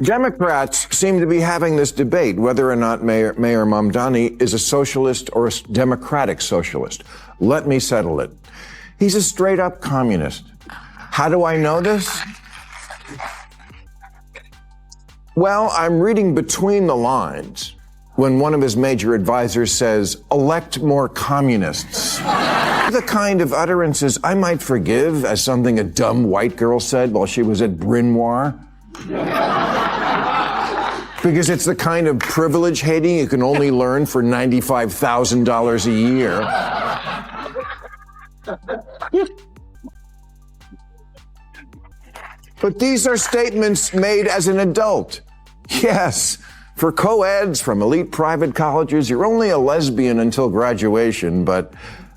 Democrats seem to be having this debate whether or not Maher Mamdani is a socialist or a democratic socialist. Let me settle it. He's a straight-up communist. How do I know this? Well, I'm reading between the lines when one of his major advisors says, elect more communists. The kind of utterances I might forgive as something a dumb white girl said while she was at Bryn Mawr. Because it's the kind of privilege hating you can only learn for $95,000 a year. But these are statements made as an adult. Yes, for co-eds from elite private colleges, you're only a lesbian until graduation, but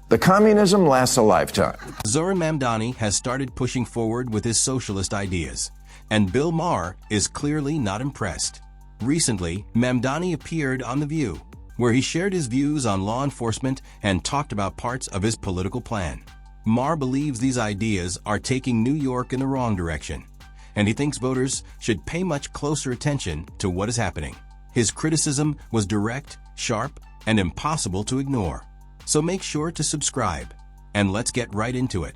the communism lasts a lifetime. Zohran Mamdani has started pushing forward with his socialist ideas, and Bill Maher is clearly not impressed. Recently, Mamdani appeared on The View, where he shared his views on law enforcement and talked about parts of his political plan. Maher believes these ideas are taking New York in the wrong direction, and he thinks voters should pay much closer attention to what is happening. His criticism was direct, sharp, and impossible to ignore. So make sure to subscribe, and let's get right into it.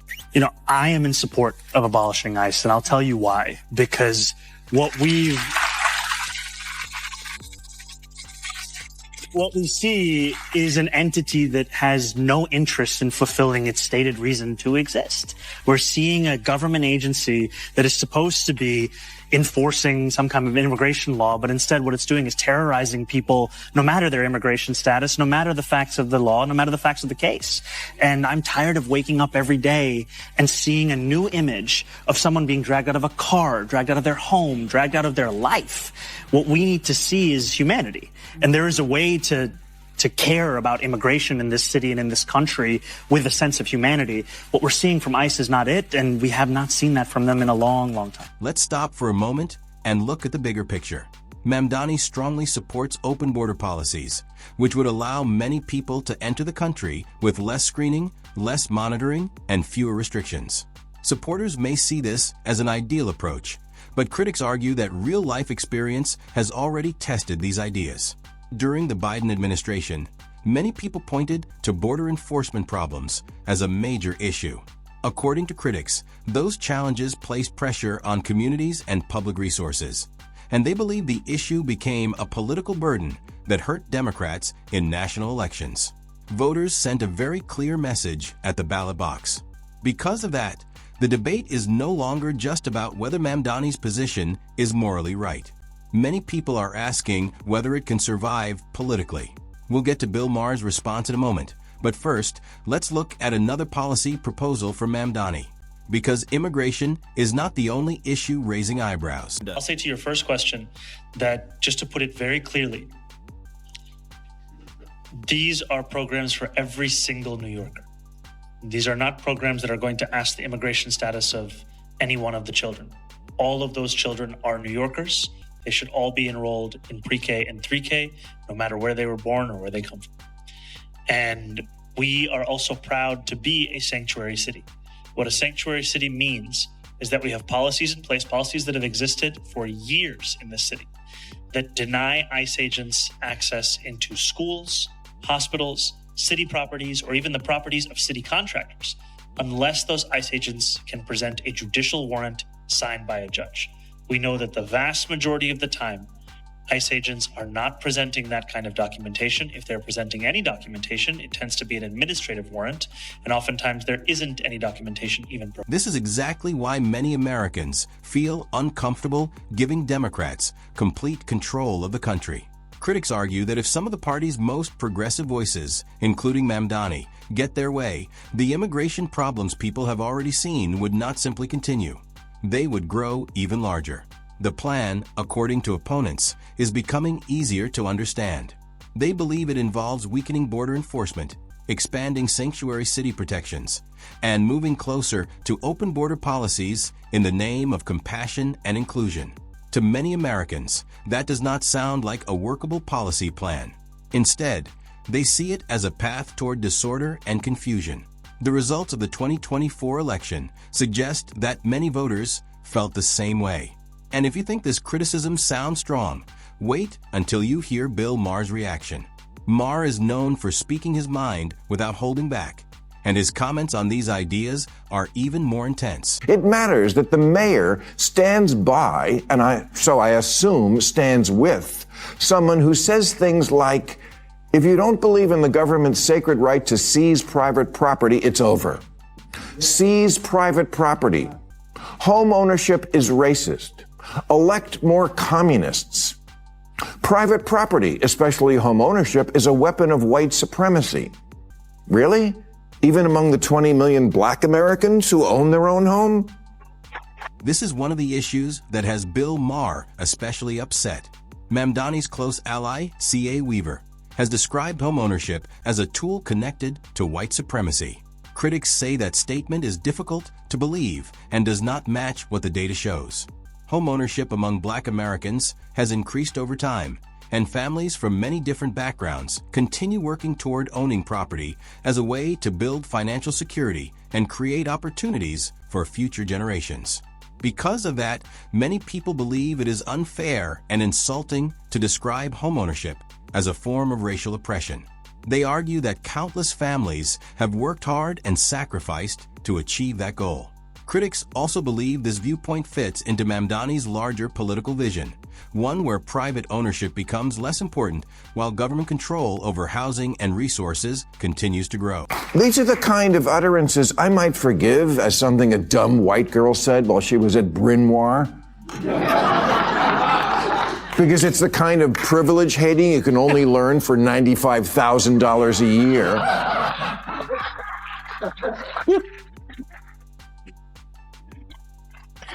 I am in support of abolishing ICE, and I'll tell you why. Because what we see is an entity that has no interest in fulfilling its stated reason to exist. We're seeing a government agency that is supposed to be enforcing some kind of immigration law, but instead what it's doing is terrorizing people, no matter their immigration status, no matter the facts of the law, no matter the facts of the case. And I'm tired of waking up every day and seeing a new image of someone being dragged out of a car, dragged out of their home, dragged out of their life. What we need to see is humanity. And there is a way to care about immigration in this city and in this country with a sense of humanity. What we're seeing from ICE is not it, and we have not seen that from them in a long, long time. Let's stop for a moment and look at the bigger picture. Mamdani strongly supports open border policies, which would allow many people to enter the country with less screening, less monitoring, and fewer restrictions. Supporters may see this as an ideal approach, but critics argue that real-life experience has already tested these ideas. During the Biden administration, many people pointed to border enforcement problems as a major issue. According to critics, those challenges placed pressure on communities and public resources, and they believe the issue became a political burden that hurt Democrats in national elections. Voters sent a very clear message at the ballot box. Because of that, the debate is no longer just about whether Mamdani's position is morally right. Many people are asking whether it can survive politically. We'll get to Bill Maher's response in a moment, but first, let's look at another policy proposal from Mamdani, because immigration is not the only issue raising eyebrows. I'll say to your first question that, just to put it very clearly, these are programs for every single New Yorker. These are not programs that are going to ask the immigration status of any one of the children. All of those children are New Yorkers. They should all be enrolled in pre-K and 3K, no matter where they were born or where they come from. And we are also proud to be a sanctuary city. What a sanctuary city means is that we have policies in place, policies that have existed for years in this city, that deny ICE agents access into schools, hospitals, city properties, or even the properties of city contractors, unless those ICE agents can present a judicial warrant signed by a judge. We know that the vast majority of the time, ICE agents are not presenting that kind of documentation. If they're presenting any documentation, it tends to be an administrative warrant, and oftentimes there isn't any documentation even. This is exactly why many Americans feel uncomfortable giving Democrats complete control of the country. Critics argue that if some of the party's most progressive voices, including Mamdani, get their way, the immigration problems people have already seen would not simply continue. They would grow even larger. The plan, according to opponents, is becoming easier to understand. They believe it involves weakening border enforcement, expanding sanctuary city protections, and moving closer to open border policies in the name of compassion and inclusion. To many Americans, that does not sound like a workable policy plan. Instead, they see it as a path toward disorder and confusion. The results of the 2024 election suggest that many voters felt the same way. And if you think this criticism sounds strong, wait until you hear Bill Maher's reaction. Maher is known for speaking his mind without holding back, and his comments on these ideas are even more intense. It matters that the mayor stands by, and I assume stands with, someone who says things like, if you don't believe in the government's sacred right to seize private property, it's over. Seize private property. Home ownership is racist. Elect more communists. Private property, especially home ownership, is a weapon of white supremacy. Really? Even among the 20 million black Americans who own their own home? This is one of the issues that has Bill Maher especially upset. Mamdani's close ally, C.A. Weaver, has described homeownership as a tool connected to white supremacy. Critics say that statement is difficult to believe and does not match what the data shows. Homeownership among black Americans has increased over time, and families from many different backgrounds continue working toward owning property as a way to build financial security and create opportunities for future generations. Because of that, many people believe it is unfair and insulting to describe homeownership as a form of racial oppression. They argue that countless families have worked hard and sacrificed to achieve that goal. Critics also believe this viewpoint fits into Mamdani's larger political vision, one where private ownership becomes less important while government control over housing and resources continues to grow. These are the kind of utterances I might forgive as something a dumb white girl said while she was at Bryn Mawr. Because it's the kind of privilege hating you can only learn for $95,000 a year.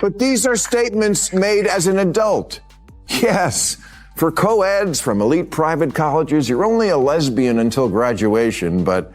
But these are statements made as an adult. Yes, for co-eds from elite private colleges, you're only a lesbian until graduation, but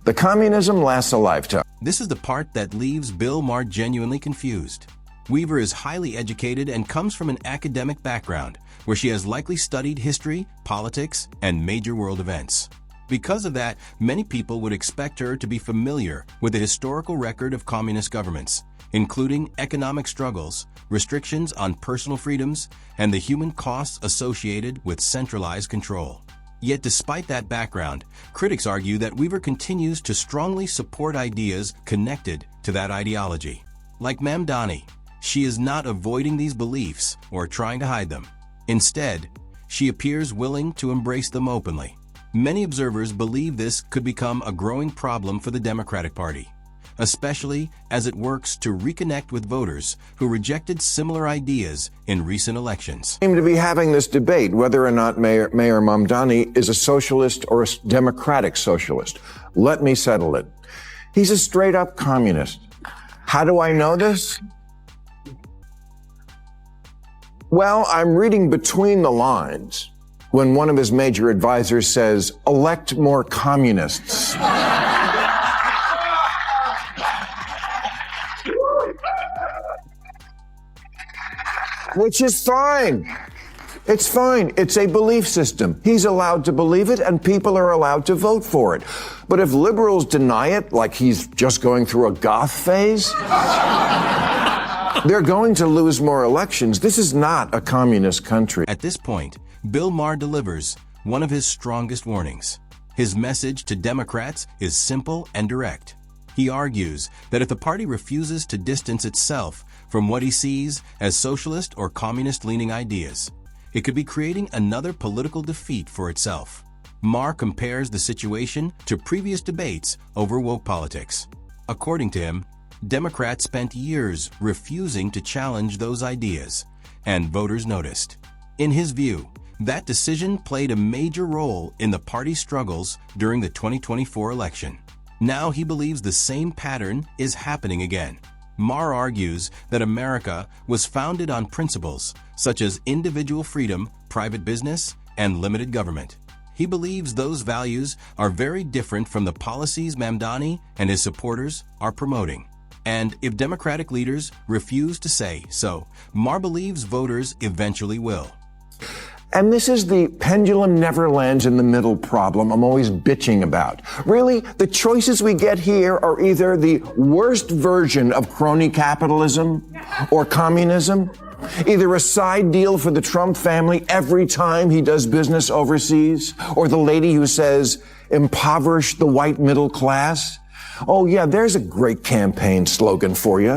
the communism lasts a lifetime. This is the part that leaves Bill Maher genuinely confused. Weaver is highly educated and comes from an academic background where she has likely studied history, politics, and major world events. Because of that, many people would expect her to be familiar with the historical record of communist governments, including economic struggles, restrictions on personal freedoms, and the human costs associated with centralized control. Yet despite that background, critics argue that Weaver continues to strongly support ideas connected to that ideology. Like Mamdani, she is not avoiding these beliefs or trying to hide them. Instead, she appears willing to embrace them openly. Many observers believe this could become a growing problem for the Democratic Party, especially as it works to reconnect with voters who rejected similar ideas in recent elections. We seem to be having this debate whether or not Maher Mamdani is a socialist or a democratic socialist. Let me settle it. He's a straight-up communist. How do I know this? Well, I'm reading between the lines when one of his major advisors says, elect more communists. Which is fine. It's fine. It's a belief system. He's allowed to believe it, and people are allowed to vote for it. But if liberals deny it, like he's just going through a goth phase, they're going to lose more elections. This is not a communist country. At this point, Bill Maher delivers one of his strongest warnings. His message to Democrats is simple and direct. He argues that if the party refuses to distance itself from what he sees as socialist or communist-leaning ideas, it could be creating another political defeat for itself. Maher compares the situation to previous debates over woke politics. According to him, Democrats spent years refusing to challenge those ideas, and voters noticed. In his view, that decision played a major role in the party's struggles during the 2024 election. Now he believes the same pattern is happening again. Maher argues that America was founded on principles such as individual freedom, private business, and limited government. He believes those values are very different from the policies Mamdani and his supporters are promoting. And if Democratic leaders refuse to say so, Maher believes voters eventually will. And this is the pendulum never lands in the middle problem I'm always bitching about. Really, the choices we get here are either the worst version of crony capitalism or communism, Either a side deal for the Trump family every time he does business overseas, or the lady who says, impoverish the white middle class. Oh yeah, there's a great campaign slogan for you.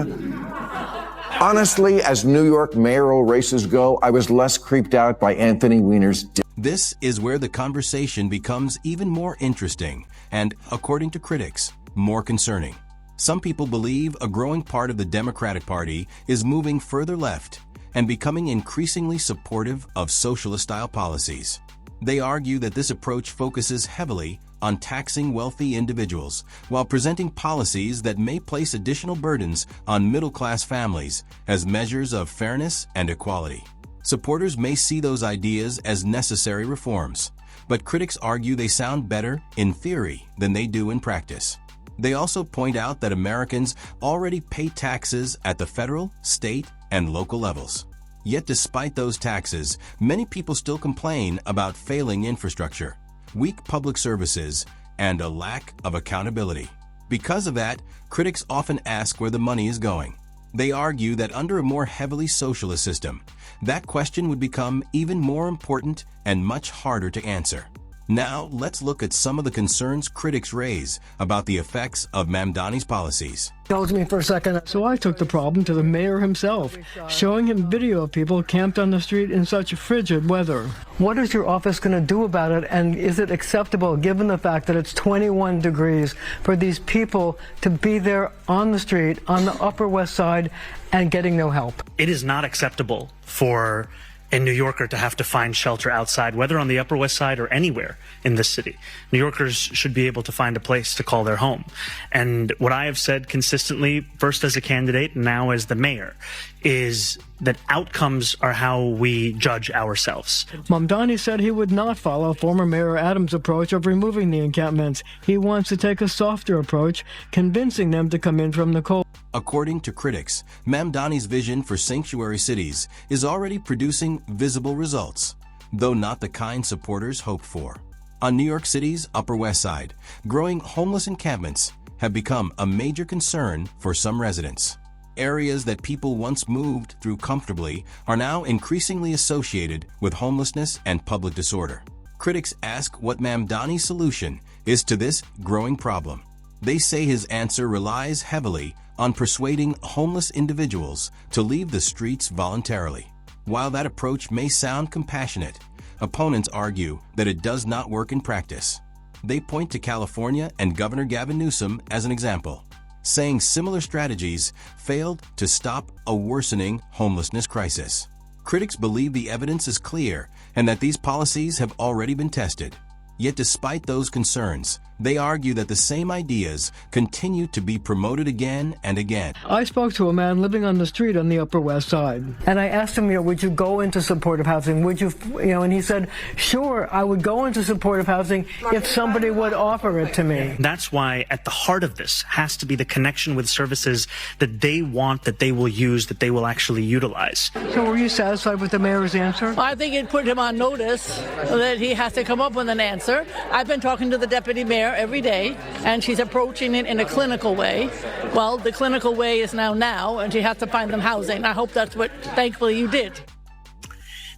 Honestly, as New York mayoral races go, I was less creeped out by Anthony Weiner's. This is where the conversation becomes even more interesting and, according to critics, more concerning. Some people believe a growing part of the Democratic Party is moving further left and becoming increasingly supportive of socialist-style policies. They argue that this approach focuses heavily on taxing wealthy individuals while presenting policies that may place additional burdens on middle-class families as measures of fairness and equality. Supporters may see those ideas as necessary reforms, but critics argue they sound better in theory than they do in practice. They also point out that Americans already pay taxes at the federal, state, and local levels. Yet despite those taxes, many people still complain about failing infrastructure, weak public services, and a lack of accountability. Because of that, critics often ask where the money is going. They argue that under a more heavily socialist system, that question would become even more important and much harder to answer. Now, let's look at some of the concerns critics raise about the effects of Mamdani's policies. Tells me for a second. So I took the problem to the mayor himself, showing him video of people camped on the street in such frigid weather. What is your office going to do about it, and is it acceptable, given the fact that it's 21 degrees, for these people to be there on the street, on the Upper West Side, and getting no help? It is not acceptable for a New Yorker to have to find shelter outside, whether on the Upper West Side or anywhere in this city. New Yorkers should be able to find a place to call their home. And what I have said consistently, first as a candidate, now as the mayor, is that outcomes are how we judge ourselves. Mamdani said he would not follow former Mayor Adams' approach of removing the encampments. He wants to take a softer approach, convincing them to come in from the cold. According to critics, Mamdani's vision for sanctuary cities is already producing visible results, though not the kind supporters hoped for. On New York City's Upper West Side, growing homeless encampments have become a major concern for some residents. Areas that people once moved through comfortably are now increasingly associated with homelessness and public disorder. Critics ask what Mamdani's solution is to this growing problem. They say his answer relies heavily on persuading homeless individuals to leave the streets voluntarily. While that approach may sound compassionate, opponents argue that it does not work in practice. They point to California and Governor Gavin Newsom as an example, saying similar strategies failed to stop a worsening homelessness crisis. Critics believe the evidence is clear and that these policies have already been tested. Yet despite those concerns, they argue that the same ideas continue to be promoted again and again. I spoke to a man living on the street on the Upper West Side, and I asked him, would you go into supportive housing? Would you, and he said, sure, I would go into supportive housing if somebody would offer it to me. That's why at the heart of this has to be the connection with services that they want, that they will use, that they will actually utilize. So were you satisfied with the mayor's answer? I think it put him on notice that he has to come up with an answer. I've been talking to the deputy mayor every day, and she's approaching it in a clinical way. Well, the clinical way is now, and she has to find them housing. I hope that's what, thankfully, you did.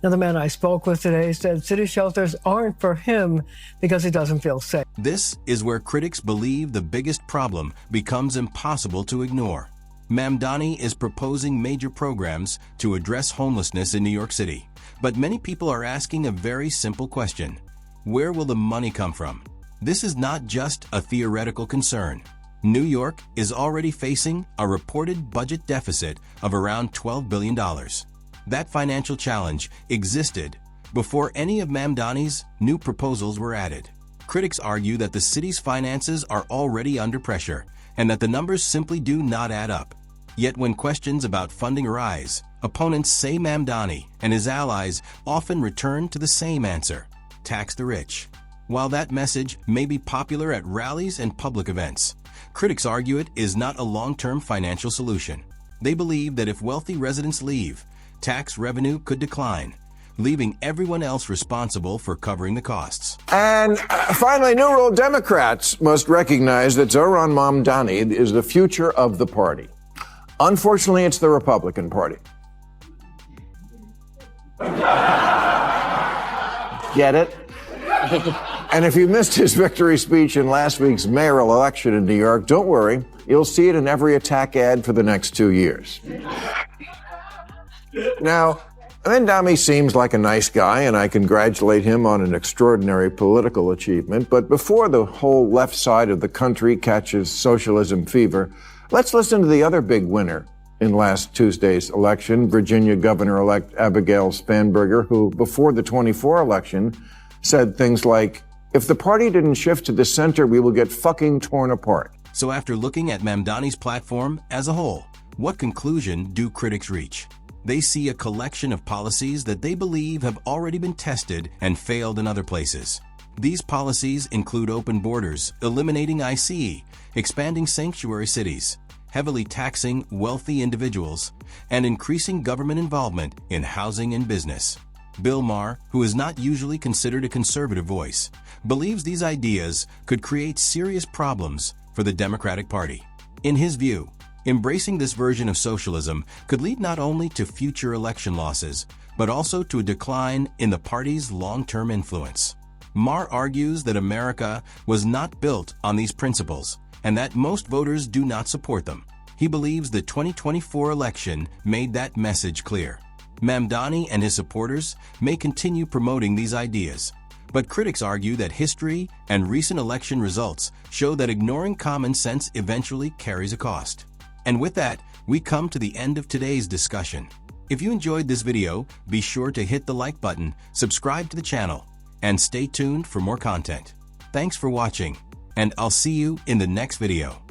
Now, the man I spoke with today said city shelters aren't for him because he doesn't feel safe. This is where critics believe the biggest problem becomes impossible to ignore. Mamdani is proposing major programs to address homelessness in New York City, but many people are asking a very simple question. Where will the money come from? This is not just a theoretical concern. New York is already facing a reported budget deficit of around $12 billion. That financial challenge existed before any of Mamdani's new proposals were added. Critics argue that the city's finances are already under pressure and that the numbers simply do not add up. Yet when questions about funding arise, opponents say Mamdani and his allies often return to the same answer: tax the rich. While that message may be popular at rallies and public events, critics argue it is not a long-term financial solution. They believe that if wealthy residents leave, tax revenue could decline, leaving everyone else responsible for covering the costs. And finally, New World Democrats must recognize that Zohran Mamdani is the future of the party. Unfortunately, it's the Republican Party. Get it? And if you missed his victory speech in last week's mayoral election in New York, don't worry. You'll see it in every attack ad for the next 2 years. Now, Mamdani seems like a nice guy, and I congratulate him on an extraordinary political achievement. But before the whole left side of the country catches socialism fever, let's listen to the other big winner in last Tuesday's election, Virginia Governor-elect Abigail Spanberger, who, before the 24 election, said things like, "If the party didn't shift to the center, we will get fucking torn apart." So after looking at Mamdani's platform as a whole, what conclusion do critics reach? They see a collection of policies that they believe have already been tested and failed in other places. These policies include open borders, eliminating ICE, expanding sanctuary cities, heavily taxing wealthy individuals, and increasing government involvement in housing and business. Bill Maher, who is not usually considered a conservative voice, believes these ideas could create serious problems for the Democratic Party. In his view, embracing this version of socialism could lead not only to future election losses, but also to a decline in the party's long-term influence. Maher argues that America was not built on these principles and that most voters do not support them. He believes the 2024 election made that message clear. Mamdani and his supporters may continue promoting these ideas, but critics argue that history and recent election results show that ignoring common sense eventually carries a cost. And with that, we come to the end of today's discussion. If you enjoyed this video, be sure to hit the like button, subscribe to the channel, and stay tuned for more content. Thanks for watching, and I'll see you in the next video.